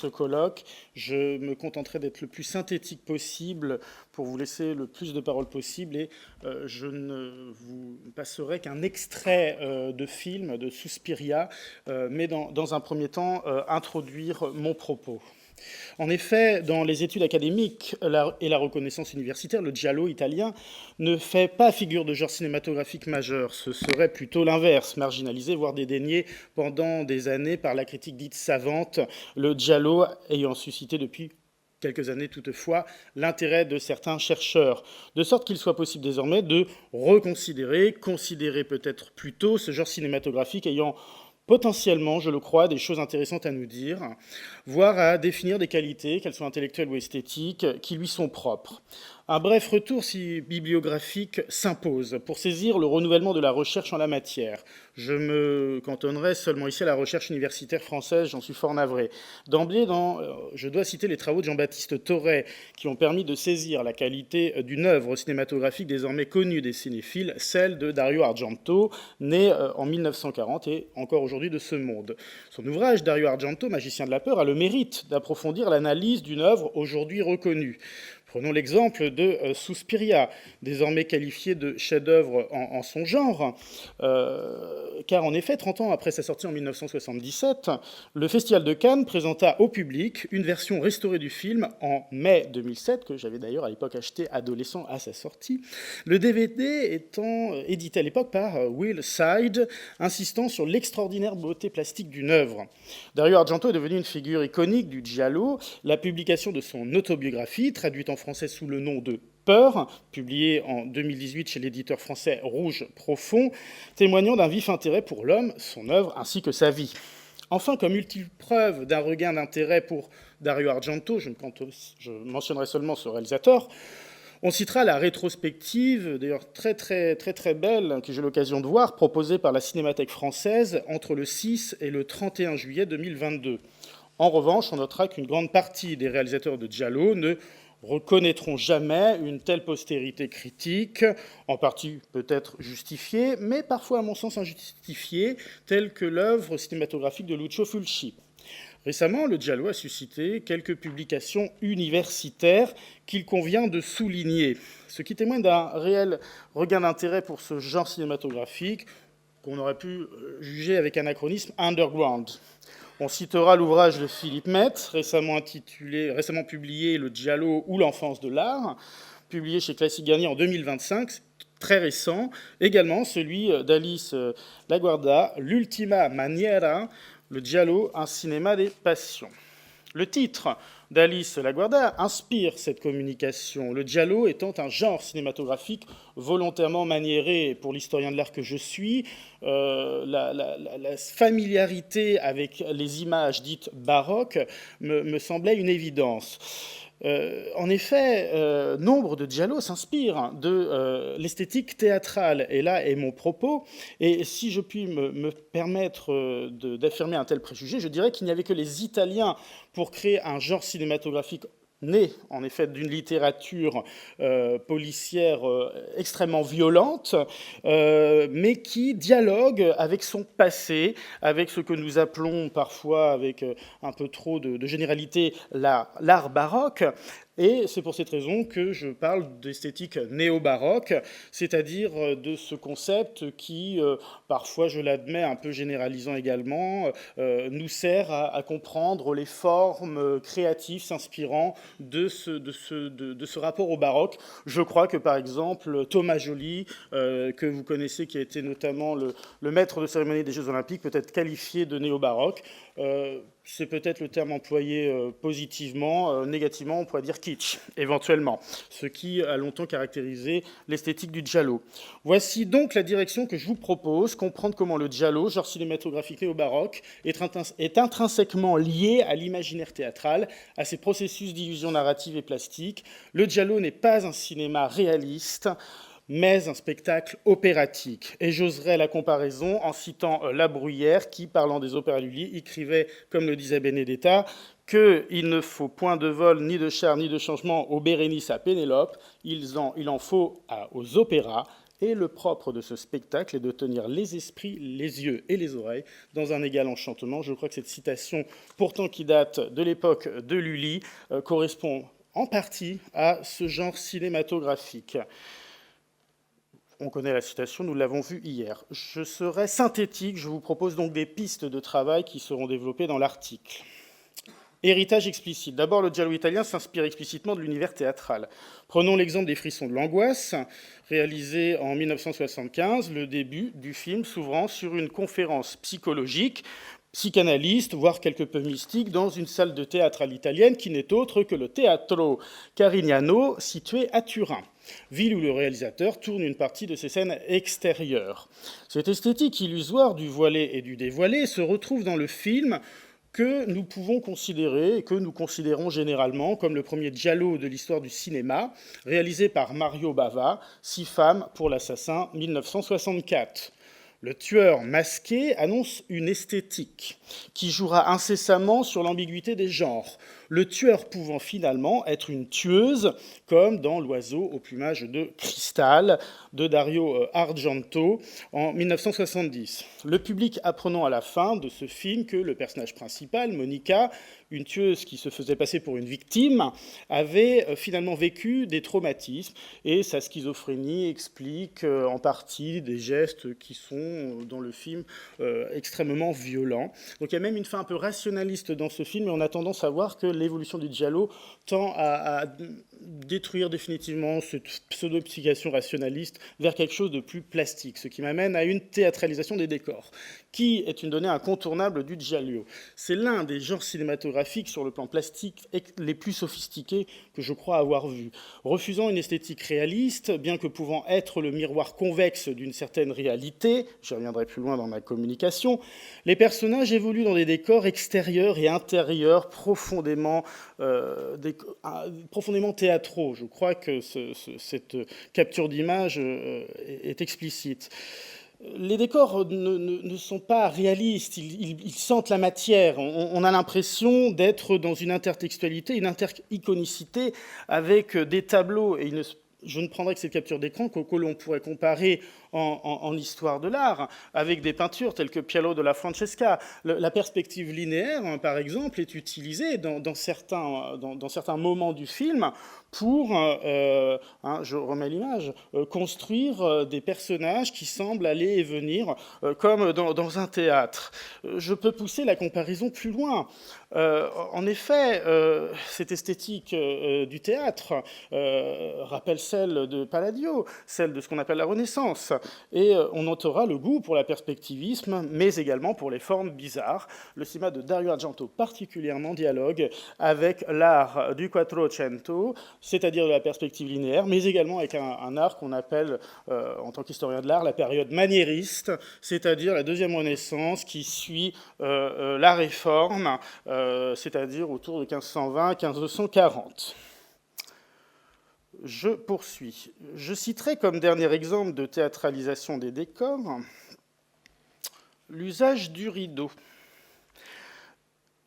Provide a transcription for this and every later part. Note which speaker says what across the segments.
Speaker 1: ce colloque. Je me contenterai d'être le plus synthétique possible pour vous laisser le plus de paroles possible et je ne vous passerai qu'un extrait de film, de Suspiria, mais dans un premier temps, introduire mon propos. En effet, dans les études académiques et la reconnaissance universitaire, le giallo italien ne fait pas figure de genre cinématographique majeur. Ce serait plutôt l'inverse, marginalisé, voire dédaigné pendant des années par la critique dite savante, le giallo ayant suscité depuis quelques années toutefois l'intérêt de certains chercheurs, de sorte qu'il soit possible désormais de considérer peut-être plutôt ce genre cinématographique ayant potentiellement, je le crois, des choses intéressantes à nous dire, voire à définir des qualités, qu'elles soient intellectuelles ou esthétiques, qui lui sont propres. Un bref retour bibliographique s'impose pour saisir le renouvellement de la recherche en la matière. Je me cantonnerai seulement ici à la recherche universitaire française, j'en suis fort navré. D'emblée, je dois citer les travaux de Jean-Baptiste Thorey, qui ont permis de saisir la qualité d'une œuvre cinématographique désormais connue des cinéphiles, celle de Dario Argento, né en 1940 et encore aujourd'hui de ce monde. Son ouvrage, Dario Argento, Magicien de la peur, a le mérite d'approfondir l'analyse d'une œuvre aujourd'hui reconnue. Prenons l'exemple de Suspiria, désormais qualifié de chef-d'œuvre en son genre, car en effet, 30 ans après sa sortie en 1977, le Festival de Cannes présenta au public une version restaurée du film en mai 2007, que j'avais d'ailleurs à l'époque acheté adolescent à sa sortie, le DVD étant édité à l'époque par Will Side, insistant sur l'extraordinaire beauté plastique d'une œuvre. Dario Argento est devenu une figure iconique du giallo. La publication de son autobiographie, traduite en français sous le nom de Peur, publiée en 2018 chez l'éditeur français Rouge Profond, témoignant d'un vif intérêt pour l'homme, son œuvre ainsi que sa vie. Enfin, comme ultime preuve d'un regain d'intérêt pour Dario Argento, je mentionnerai seulement ce réalisateur, on citera la rétrospective, d'ailleurs très belle, que j'ai eu l'occasion de voir, proposée par la Cinémathèque française entre le 6 et le 31 juillet 2022. En revanche, on notera qu'une grande partie des réalisateurs de giallo ne reconnaîtront jamais une telle postérité critique, en partie peut-être justifiée, mais parfois à mon sens injustifiée, telle que l'œuvre cinématographique de Lucio Fulci. Récemment, le giallo a suscité quelques publications universitaires qu'il convient de souligner, ce qui témoigne d'un réel regain d'intérêt pour ce genre cinématographique qu'on aurait pu juger avec anachronisme underground. On citera l'ouvrage de Philippe Metz, récemment publié Le Giallo ou l'enfance de l'art, publié chez Classique Garnier en 2025, très récent. Également celui d'Alice Laguarda, L'Ultima Maniera, le Giallo, un cinéma des passions. Le titre d'Alice Laguarda inspire cette communication, le giallo étant un genre cinématographique volontairement maniéré. Pour l'historien de l'art que je suis, la familiarité avec les images dites baroques me semblait une évidence. En effet, nombre de giallo s'inspirent de l'esthétique théâtrale, et là est mon propos. Et si je puis me permettre d'affirmer un tel préjugé, je dirais qu'il n'y avait que les Italiens pour créer un genre cinématographique né, en effet, d'une littérature policière extrêmement violente, mais qui dialogue avec son passé, avec ce que nous appelons parfois, avec un peu trop de généralité, l'art baroque. Et c'est pour cette raison que je parle d'esthétique néo-baroque, c'est-à-dire de ce concept qui, parfois, je l'admets, un peu généralisant également, nous sert à comprendre les formes créatives s'inspirant de ce rapport au baroque. Je crois que, par exemple, Thomas Joly, que vous connaissez, qui a été notamment le maître de cérémonie des Jeux Olympiques, peut être qualifié de néo-baroque. C'est peut-être le terme employé positivement, négativement, on pourrait dire kitsch, éventuellement, ce qui a longtemps caractérisé l'esthétique du giallo. Voici donc la direction que je vous propose, comprendre comment le giallo, genre cinématographique néo-baroque, est intrinsèquement lié à l'imaginaire théâtral, à ses processus d'illusion narrative et plastique. Le giallo n'est pas un cinéma réaliste, mais un spectacle opératique. Et j'oserais la comparaison en citant La Bruyère, qui, parlant des opéras Lully, écrivait, comme le disait Benedetta, qu'il ne faut point de vol, ni de char, ni de changement aux Bérénice à Pénélope, il en faut aux opéras, et le propre de ce spectacle est de tenir les esprits, les yeux et les oreilles dans un égal enchantement. Je crois que cette citation, pourtant qui date de l'époque de Lully, correspond en partie à ce genre cinématographique. On connaît la citation, nous l'avons vu hier. Je serai synthétique, je vous propose donc des pistes de travail qui seront développées dans l'article. Héritage explicite. D'abord, le giallo italien s'inspire explicitement de l'univers théâtral. Prenons l'exemple des Frissons de l'angoisse, réalisé en 1975, le début du film s'ouvrant sur une conférence psychologique, psychanalyste, voire quelque peu mystique, dans une salle de théâtre à l'italienne qui n'est autre que le Teatro Carignano, situé à Turin, ville où le réalisateur tourne une partie de ses scènes extérieures. Cette esthétique illusoire du voilé et du dévoilé se retrouve dans le film que nous pouvons considérer, et que nous considérons généralement comme le premier giallo de l'histoire du cinéma, réalisé par Mario Bava, Six femmes pour l'assassin, 1964. Le tueur masqué annonce une esthétique qui jouera incessamment sur l'ambiguïté des genres, le tueur pouvant finalement être une tueuse, comme dans L'oiseau au plumage de cristal de Dario Argento en 1970. Le public apprenant à la fin de ce film que le personnage principal, Monica, une tueuse qui se faisait passer pour une victime, avait finalement vécu des traumatismes, et sa schizophrénie explique en partie des gestes qui sont dans le film extrêmement violents. Donc il y a même une fin un peu rationaliste dans ce film, et on a tendance à voir que l'évolution du giallo tend à détruire définitivement cette pseudo-psychiation rationaliste vers quelque chose de plus plastique, ce qui m'amène à une théâtralisation des décors, qui est une donnée incontournable du giallo. C'est l'un des genres cinématographiques sur le plan plastique les plus sophistiqués que je crois avoir vu. Refusant une esthétique réaliste, bien que pouvant être le miroir convexe d'une certaine réalité, j'y reviendrai plus loin dans ma communication, les personnages évoluent dans des décors extérieurs et intérieurs profondément théâtraux. Je crois que cette capture d'image est explicite. Les décors ne sont pas réalistes, ils sentent la matière. On a l'impression d'être dans une intertextualité, une intericonicité avec des tableaux. Et je ne prendrai que cette capture d'écran que l'on pourrait comparer en histoire de l'art, avec des peintures telles que Pialo de la Francesca. La perspective linéaire, par exemple, est utilisée dans certains moments du film pour, je remets l'image, construire des personnages qui semblent aller et venir comme dans un théâtre. Je peux pousser la comparaison plus loin. En effet, cette esthétique du théâtre rappelle celle de Palladio, celle de ce qu'on appelle la Renaissance, et on notera le goût pour la perspectivisme, mais également pour les formes bizarres. Le cinéma de Dario Argento particulièrement dialogue avec l'art du Quattrocento, c'est-à-dire de la perspective linéaire, mais également avec un art qu'on appelle, en tant qu'historien de l'art, la période maniériste, c'est-à-dire la deuxième Renaissance qui suit la Réforme, c'est-à-dire autour de 1520-1540. Je poursuis. Je citerai comme dernier exemple de théâtralisation des décors l'usage du rideau.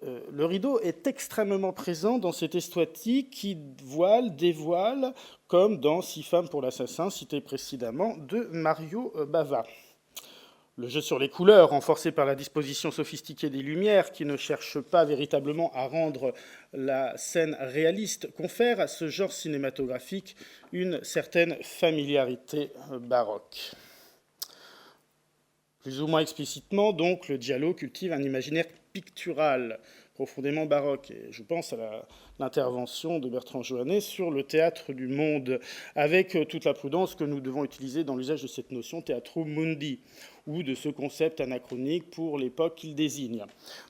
Speaker 1: Le rideau est extrêmement présent dans cette esthétique qui dévoile, comme dans Six femmes pour l'assassin, cité précédemment, de Mario Bava. Le jeu sur les couleurs, renforcé par la disposition sophistiquée des lumières, qui ne cherche pas véritablement à rendre la scène réaliste, confère à ce genre cinématographique une certaine familiarité baroque. Plus ou moins explicitement, donc, le giallo cultive un imaginaire pictural profondément baroque. Et je pense à l'intervention de Bertrand Joannet sur le théâtre du monde, avec toute la prudence que nous devons utiliser dans l'usage de cette notion theatrum mundi, ou de ce concept anachronique pour l'époque qu'il désigne.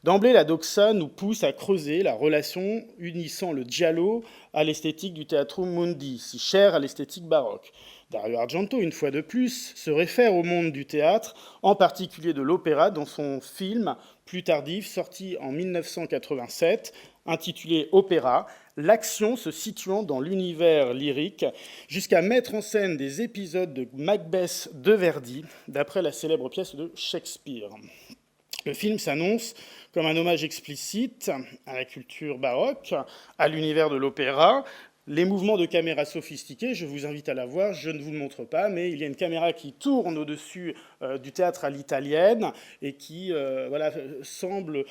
Speaker 1: D'emblée, la doxa nous pousse à creuser la relation unissant le giallo à l'esthétique du theatrum mundi, si chère à l'esthétique baroque. Dario Argento, une fois de plus, se réfère au monde du théâtre, en particulier de l'opéra, dans son film plus tardif, sorti en 1987, intitulé Opéra, l'action se situant dans l'univers lyrique, jusqu'à mettre en scène des épisodes de Macbeth de Verdi, d'après la célèbre pièce de Shakespeare. Le film s'annonce comme un hommage explicite à la culture baroque, à l'univers de l'opéra. Les mouvements de caméra sophistiqués, je vous invite à la voir, je ne vous le montre pas, mais il y a une caméra qui tourne au-dessus du théâtre à l'italienne et qui semble,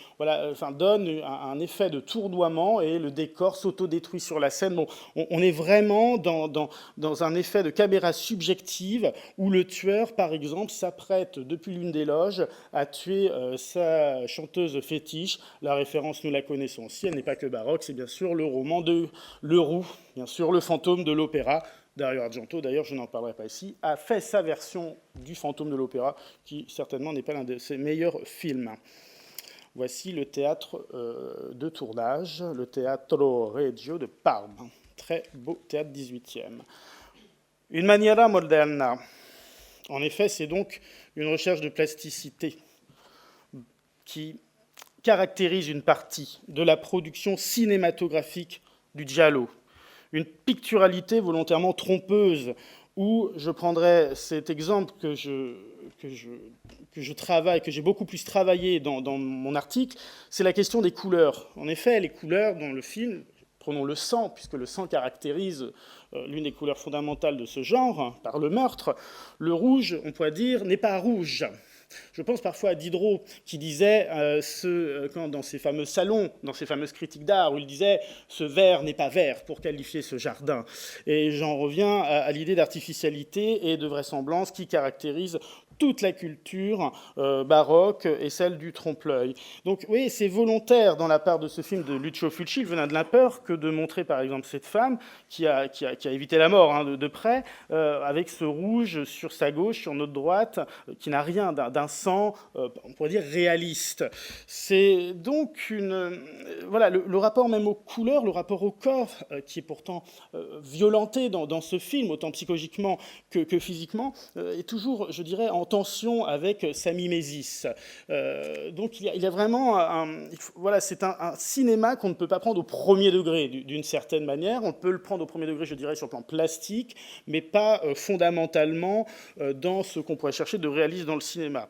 Speaker 1: donne un effet de tournoiement et le décor s'autodétruit sur la scène. Bon, on est vraiment dans un effet de caméra subjective où le tueur, par exemple, s'apprête depuis l'une des loges à tuer sa chanteuse fétiche. La référence, nous la connaissons aussi, elle n'est pas que baroque, c'est bien sûr le roman de Leroux. Bien sûr, le fantôme de l'opéra. Dario Argento, d'ailleurs, je n'en parlerai pas ici, a fait sa version du fantôme de l'opéra, qui certainement n'est pas l'un de ses meilleurs films. Voici le théâtre de tournage, le Teatro Regio de Parme. Très beau théâtre 18e. Une maniera moderna. En effet, c'est donc une recherche de plasticité qui caractérise une partie de la production cinématographique du giallo. Une picturalité volontairement trompeuse, où je prendrai cet exemple que je travaille, que j'ai beaucoup plus travaillé dans mon article, c'est la question des couleurs. En effet, les couleurs dans le film, prenons le sang, puisque le sang caractérise l'une des couleurs fondamentales de ce genre, par le meurtre, le rouge, on pourrait dire, n'est pas rouge. Je pense parfois à Diderot, qui disait, dans ses fameux salons, dans ses fameuses critiques d'art, où il disait « ce vert n'est pas vert » pour qualifier ce jardin. Et j'en reviens à l'idée d'artificialité et de vraisemblance qui caractérise toute la culture baroque et celle du trompe-l'œil. Donc oui, c'est volontaire dans la part de ce film de Lucio Fulci, le venin de la peur, que de montrer par exemple cette femme qui a évité la mort de près, avec ce rouge sur sa gauche, sur notre droite, qui n'a rien d'un sang, on pourrait dire, réaliste. C'est donc le rapport même aux couleurs, le rapport au corps, qui est pourtant violenté dans ce film, autant psychologiquement que physiquement, est toujours, je dirais, en tension avec sa mimésis. Donc il y a vraiment c'est un cinéma qu'on ne peut pas prendre au premier degré d'une certaine manière. On peut le prendre au premier degré, je dirais, sur le plan plastique, mais pas fondamentalement dans ce qu'on pourrait chercher de réalisme dans le cinéma.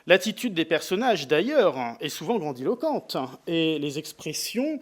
Speaker 1: L'attitude des personnages, d'ailleurs, est souvent grandiloquente, et les expressions,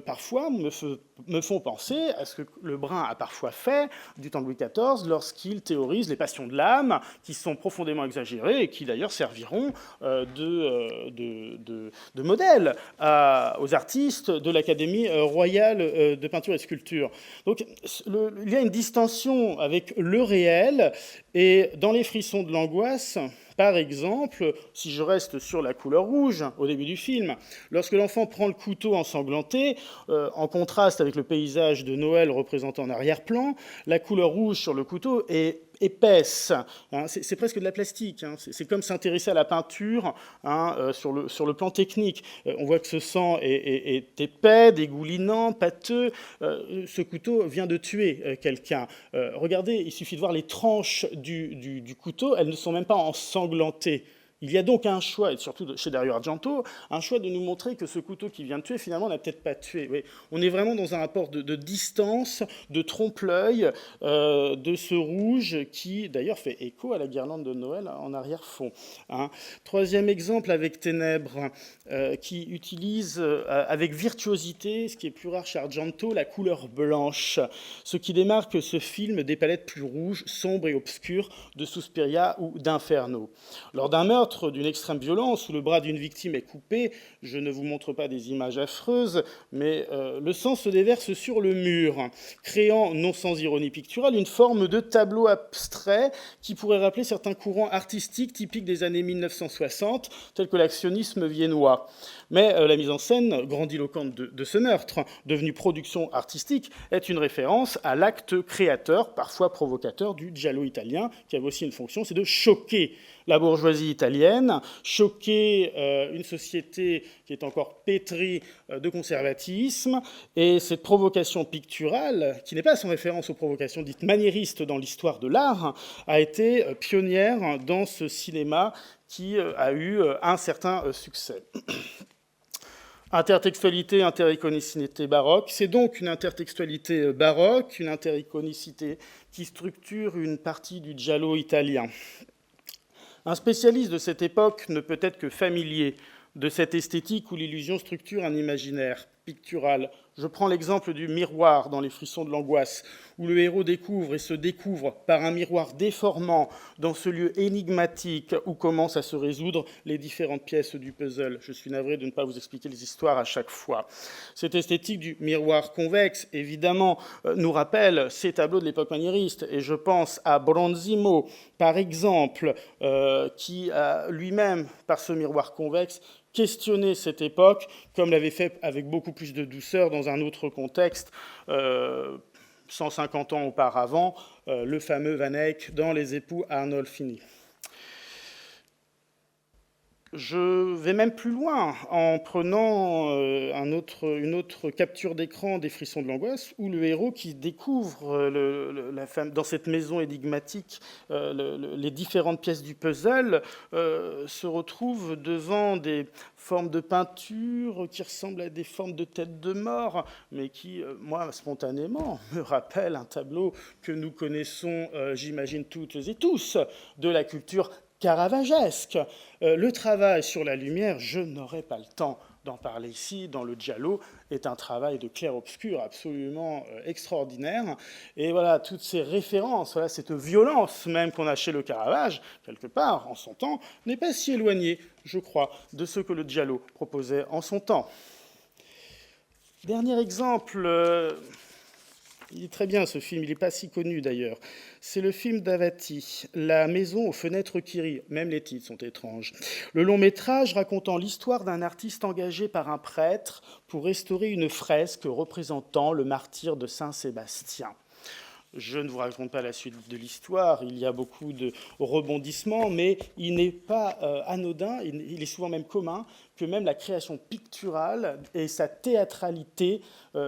Speaker 1: parfois, me font penser à ce que Lebrun a parfois fait du temps de Louis XIV lorsqu'il théorise les passions de l'âme, qui sont profondément exagérées et qui, d'ailleurs, serviront de modèle aux artistes de l'Académie royale de peinture et sculpture. Donc, il y a une distension avec le réel, et dans Les frissons de l'angoisse, par exemple, si je reste sur la couleur rouge au début du film, lorsque l'enfant prend le couteau ensanglanté, en contraste avec le paysage de Noël représenté en arrière-plan, la couleur rouge sur le couteau est épaisse. C'est presque de la plastique. C'est comme s'intéresser à la peinture sur le plan technique. On voit que ce sang est épais, dégoulinant, pâteux. Ce couteau vient de tuer quelqu'un. Regardez, il suffit de voir les tranches du couteau. Elles ne sont même pas ensanglantées. Il y a donc un choix, et surtout chez Dario Argento, un choix de nous montrer que ce couteau qui vient de tuer, finalement, n'a peut-être pas tué. Oui, on est vraiment dans un rapport de distance, de trompe-l'œil, de ce rouge qui, d'ailleurs, fait écho à la guirlande de Noël en arrière-fond. Troisième exemple avec Ténèbres, qui utilise avec virtuosité, ce qui est plus rare chez Argento, la couleur blanche, ce qui démarque ce film des palettes plus rouges, sombres et obscures de Suspiria ou d'Inferno. Lors d'un meurtre d'une extrême violence où le bras d'une victime est coupé, je ne vous montre pas des images affreuses, mais le sang se déverse sur le mur, créant, non sans ironie picturale, une forme de tableau abstrait qui pourrait rappeler certains courants artistiques typiques des années 1960, tels que l'actionnisme viennois. Mais la mise en scène grandiloquente de ce meurtre, devenu production artistique, est une référence à l'acte créateur, parfois provocateur, du giallo italien, qui avait aussi une fonction, c'est de choquer la bourgeoisie italienne, choquer une société qui est encore pétrie de conservatisme, et cette provocation picturale, qui n'est pas sans référence aux provocations dites maniéristes dans l'histoire de l'art, a été pionnière dans ce cinéma qui a eu un certain succès. Intertextualité, intericonicité baroque. C'est donc une intertextualité baroque, une intericonicité qui structure une partie du giallo italien. Un spécialiste de cette époque ne peut être que familier de cette esthétique où l'illusion structure un imaginaire pictural. Je prends l'exemple du miroir dans Les Frissons de l'angoisse, où le héros découvre et se découvre par un miroir déformant dans ce lieu énigmatique où commencent à se résoudre les différentes pièces du puzzle. Je suis navré de ne pas vous expliquer les histoires à chaque fois. Cette esthétique du miroir convexe, évidemment, nous rappelle ces tableaux de l'époque maniériste, et je pense à Bronzino, par exemple, qui a lui-même, par ce miroir convexe, questionner cette époque, comme l'avait fait avec beaucoup plus de douceur dans un autre contexte, 150 ans auparavant, le fameux Van Eyck dans Les époux Arnolfini. Je vais même plus loin en prenant une autre capture d'écran des Frissons de l'angoisse, où le héros qui découvre la femme dans cette maison énigmatique les différentes pièces du puzzle se retrouve devant des formes de peinture qui ressemblent à des formes de têtes de mort, mais qui, moi, spontanément, me rappellent un tableau que nous connaissons, j'imagine, toutes et tous, de la culture caravagesque. Le travail sur la lumière, je n'aurai pas le temps d'en parler ici, dans le giallo, est un travail de clair-obscur absolument extraordinaire. Et voilà, toutes ces références, voilà, cette violence même qu'on a chez le Caravage, quelque part, en son temps, n'est pas si éloignée, je crois, de ce que le giallo proposait en son temps. Dernier exemple, il est très bien ce film, il n'est pas si connu d'ailleurs. C'est le film d'Avati, La maison aux fenêtres qui rient. Même les titres sont étranges. Le long métrage racontant l'histoire d'un artiste engagé par un prêtre pour restaurer une fresque représentant le martyre de Saint-Sébastien. Je ne vous raconte pas la suite de l'histoire, il y a beaucoup de rebondissements, mais il n'est pas anodin, il est souvent même commun, que même la création picturale et sa théâtralité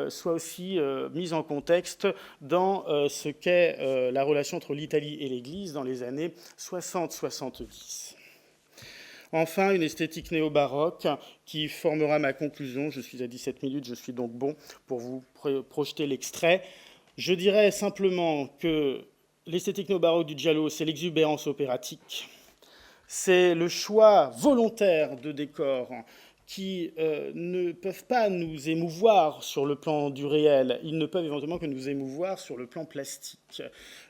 Speaker 1: soient aussi mises en contexte dans ce qu'est la relation entre l'Italie et l'Église dans les années 60-70. Enfin, une esthétique néo-baroque qui formera ma conclusion. Je suis à 17 minutes, je suis donc bon pour vous projeter l'extrait. Je dirais simplement que l'esthétique néo-baroque du giallo, c'est l'exubérance opératique, c'est le choix volontaire de décors qui ne peuvent pas nous émouvoir sur le plan du réel, ils ne peuvent éventuellement que nous émouvoir sur le plan plastique.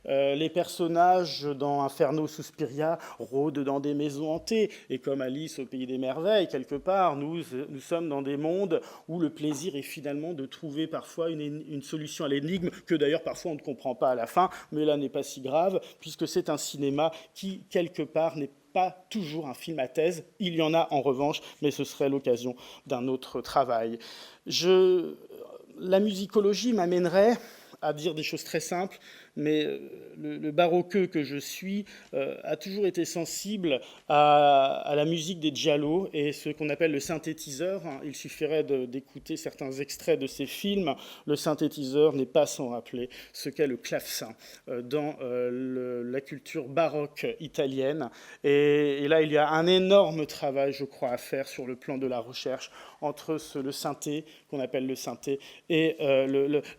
Speaker 1: Les personnages dans Inferno Suspiria rôdent dans des maisons hantées, et comme Alice au Pays des Merveilles, quelque part, nous sommes dans des mondes où le plaisir est finalement de trouver parfois une solution à l'énigme, que d'ailleurs parfois on ne comprend pas à la fin, mais là n'est pas si grave, puisque c'est un cinéma qui, quelque part, n'est pas toujours un film à thèse. Il y en a en revanche, mais ce serait l'occasion d'un autre travail. La musicologie m'amènerait à dire des choses très simples, mais le baroqueux que je suis a toujours été sensible à la musique des giallo et ce qu'on appelle le synthétiseur. Il suffirait d'écouter certains extraits de ces films. Le synthétiseur n'est pas sans rappeler ce qu'est le clavecin dans la culture baroque italienne. Et là, il y a un énorme travail, je crois, à faire sur le plan de la recherche entre le synthé, qu'on appelle le synthé, et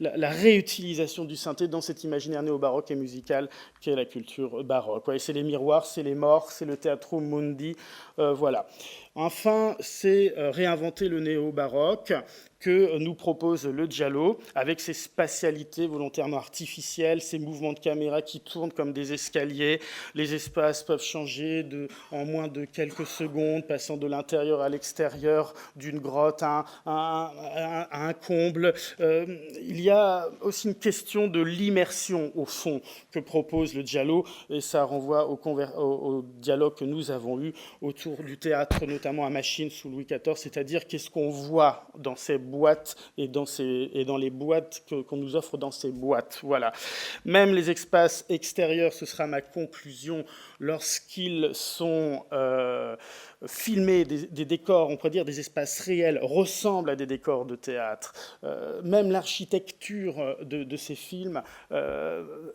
Speaker 1: la réutilisation du synthé dans cet imaginaire néo-baroque et musical qu'est la culture baroque. Ouais, c'est les miroirs, c'est les morts, c'est le teatro mundi, voilà. Enfin, c'est réinventer le néo-baroque que nous propose le giallo, avec ses spatialités volontairement artificielles, ses mouvements de caméra qui tournent comme des escaliers. Les espaces peuvent changer en moins de quelques secondes, passant de l'intérieur à l'extérieur, d'une grotte à un comble. Il y a aussi une question de l'immersion, au fond, que propose le giallo, et ça renvoie au dialogue que nous avons eu autour du théâtre, notamment à Machine sous Louis XIV, c'est-à-dire qu'est-ce qu'on voit dans ces boîtes et dans les boîtes qu'on nous offre dans ces boîtes. Voilà. Même les espaces extérieurs, ce sera ma conclusion, lorsqu'ils sont filmés, des décors, on pourrait dire des espaces réels, ressemblent à des décors de théâtre. Même l'architecture de ces films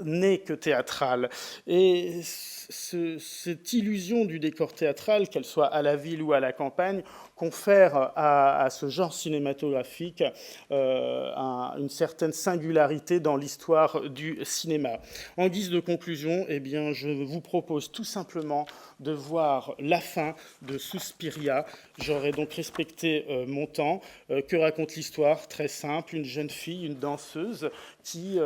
Speaker 1: n'est que théâtrale. Et cette illusion du décor théâtral, qu'elle soit à la ville ou à la campagne confère à ce genre cinématographique une certaine singularité dans l'histoire du cinéma. En guise de conclusion, eh bien, je vous propose tout simplement de voir la fin de Suspiria. J'aurais donc respecté mon temps. Que raconte l'histoire? Très simple, une jeune fille, une danseuse, qui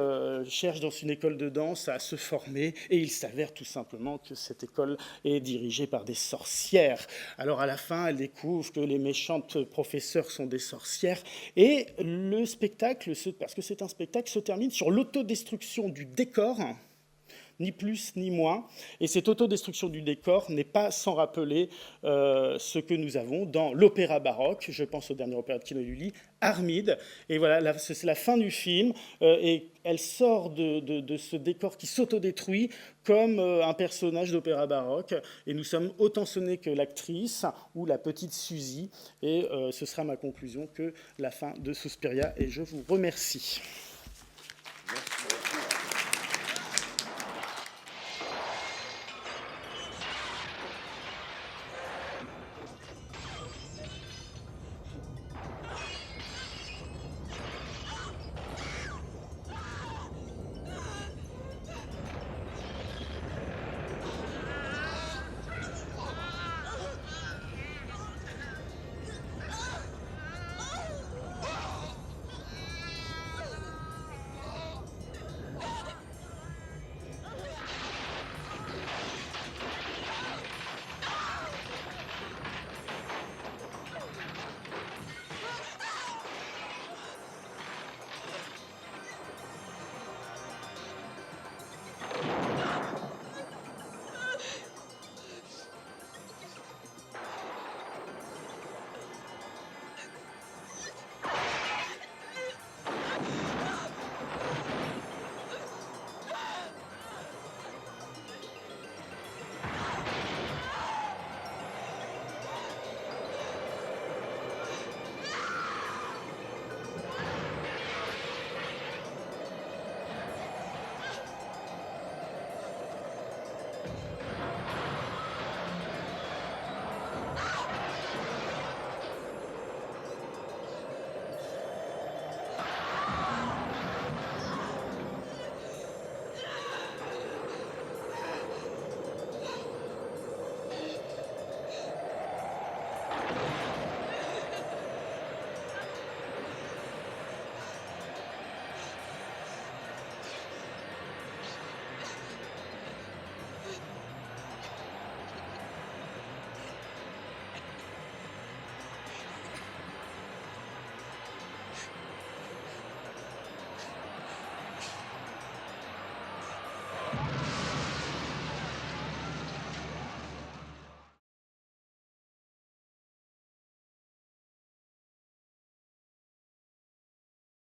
Speaker 1: cherche dans une école de danse à se former, et il s'avère tout simplement que cette école est dirigée par des sorcières. Alors à la fin, elle découvre que les méchantes professeurs sont des sorcières, et le spectacle, parce que c'est un spectacle, se termine sur l'autodestruction du décor, ni plus ni moins. Et cette autodestruction du décor n'est pas sans rappeler ce que nous avons dans l'opéra baroque, je pense au dernier opéra de Kino Lully, Armide. Et voilà, c'est la fin du film, et elle sort de ce décor qui s'autodétruit comme un personnage d'opéra baroque. Et nous sommes autant sonnés que l'actrice, ou la petite Suzy. Et ce sera ma conclusion que la fin de Suspiria. Et je vous remercie.